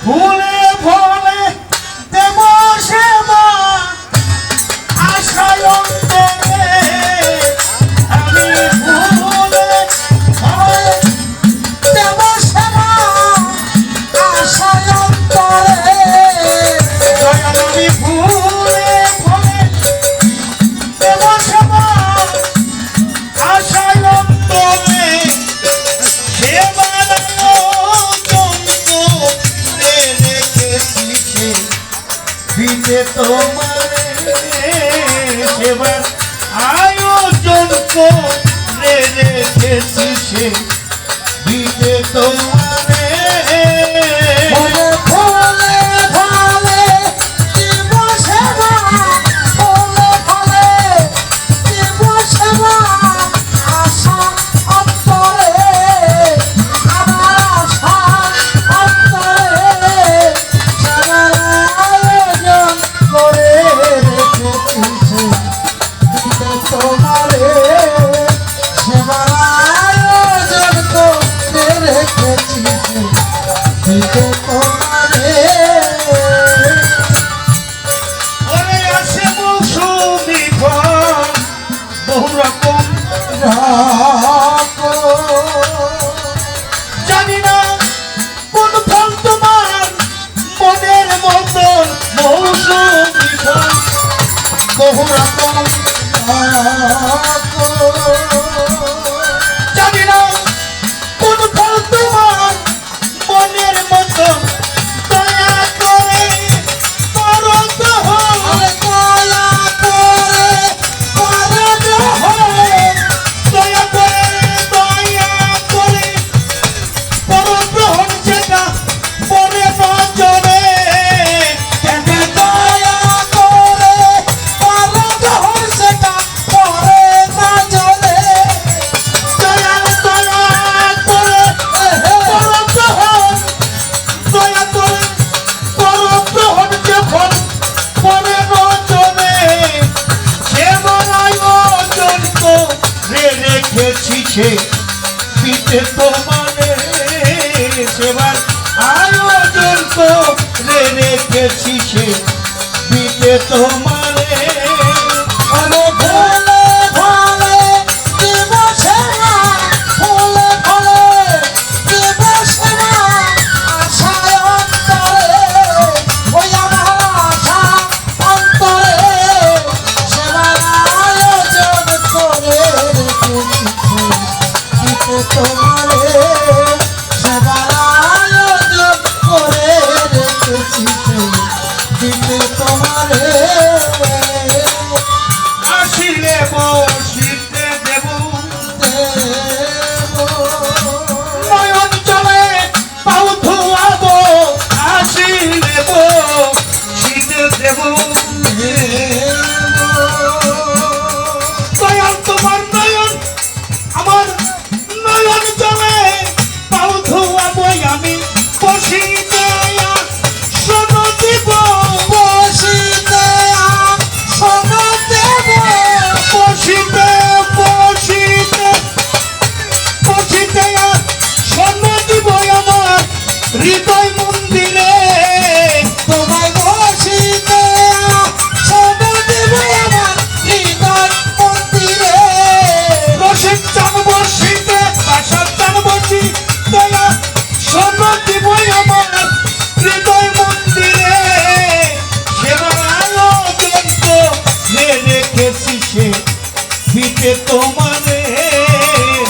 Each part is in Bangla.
ফুলে ফলে দেব সেবা আশায় অন্তরে আমি ফুলে ফলে দেব সেবা আশায় অন্তরে আমি ফুলে ফলে দেব সেবা আশায় অন্তরে তোমারে সেবার আয়োজন করে রেখেছি সে দিতে তোমারে ফলে ফলে দেব সেবা ফলে ফলে দেব সেবা আশা অন্তরে আমার আশা অন্তরে সেবার আয়োজন করে রেখেছি তোমারে সেবার আয়োজন করে রেখেছি দিতে তোমারে ওরে আসে মৌসুমি ফল বহু রকম জানি না কোন ফল তোমার মনের মতন মৌসুমি ফল বহু রকম জানি না কোন ফল তোমার মনের মতন দয়া করে করো গ্রহণ দয়া করে করো গ্রহণ দয়া করে করো গ্রহণ যেটা পরে নজরে দয়া করে করো গ্রহণ সেটা পরে নজরে দয়া করে করো গ্রহণ দয়া করে করো গ্রহণ যখন পরে নজরে সেবার আয়োজন করে রেখেছি সে পিতে তোমারে সেবার আয়োজন করে রেখেছি সে পিতে তোমারে আরে ভোলে ভোলে দেব সেবা ফলে ফলে দেব সেবা আশায় অন্তরে ওই আমার আশা অন্তরে সেবার আয়োজন করে রেখেছি দিতে তোমারে সেবার আয়োজন করে রেখেছি দিতে তোমারে আসিলে বসিতে দেব নয়ন চলে পাউ ধোয়াবো আসিলে বসিতে দেব দয়াল তোমার নয়ন আমার নয়ন চলে পাউ ধোয়াবো আমি বসিতে শোনো দিব বসিতে শোনো দেব বসিতে বসিতে বসিতে শোনো দিব আমার হৃদয় মন্দিরে তোমায় বসিতে শোনো দিব আমার হৃদয় মন্দিরে রসিক চান বসিতে বাসার চান বসিতে শোনো দিব আমার হৃদয় মন্দিরে সেবার আয়োজন করে রেখেছি সে দিতে তোমারে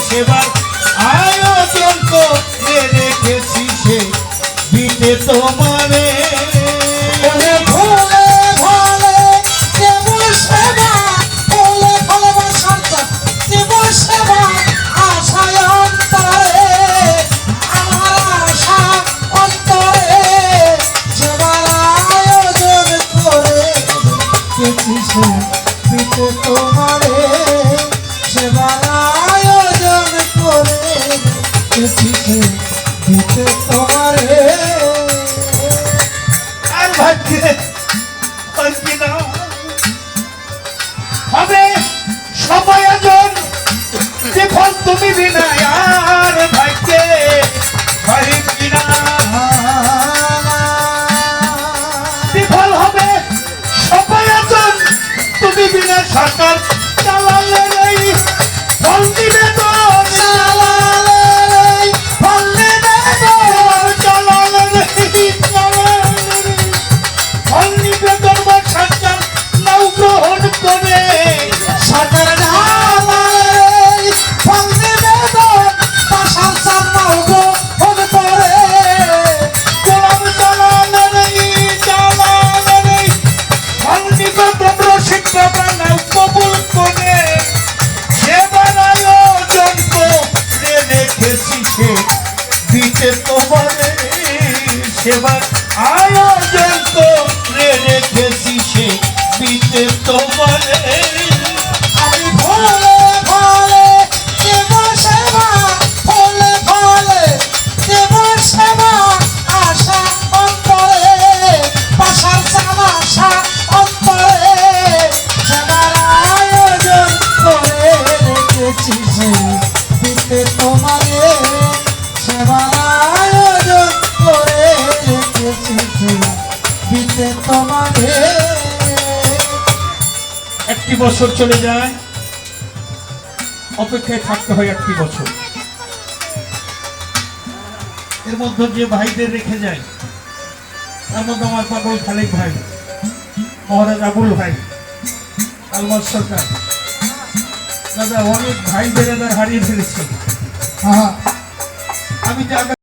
সেবার আয়োজন করে রেখেছি সে দিতে তোমারে ভোলে ভোলে দেব সেবা ফলে ফলে বসন্ত দেব সেবা আশায় অন্তরে আমার আশা অন্তরে সেবার আয়োজন করে রেখেছি সে দিতে তোমারে সেবার আয়োজন করে রেখেছি সে দিতে তোমারে আর ভাগ্যে হবে সবাই আয়োজন যে ফল তুমি বিনা আর ভাগ্যে হয় কিনা বিতে তোমারে সেবার আয়োজন করে রেখেছি সে বিতে তোমারে আমি ভোলে ভোলে দেব সেবা, ভোলে ভোলে দেব সেবা, আশা অন্তরে পাশার জানা আশা অন্তরে, সেবার আয়োজন করে রেখেছি সে বিতে তোমারে, সেবার আয়োজন করে রেখেছি সে বিতে তোমারে। একটি বছর চলে যায়, অপেক্ষায় থাকতে হয় একটি বছর। এর মধ্যে যে ভাইদের রেখে যায়, তার মধ্যে আমার পাগল খালেক ভাই, মহারাজ আবুল ভাই, আলমাস সরকার, দাদা অনেক ভাই বেড়াদার হারিয়ে ফেলেছি। হ্যাঁ আমি যে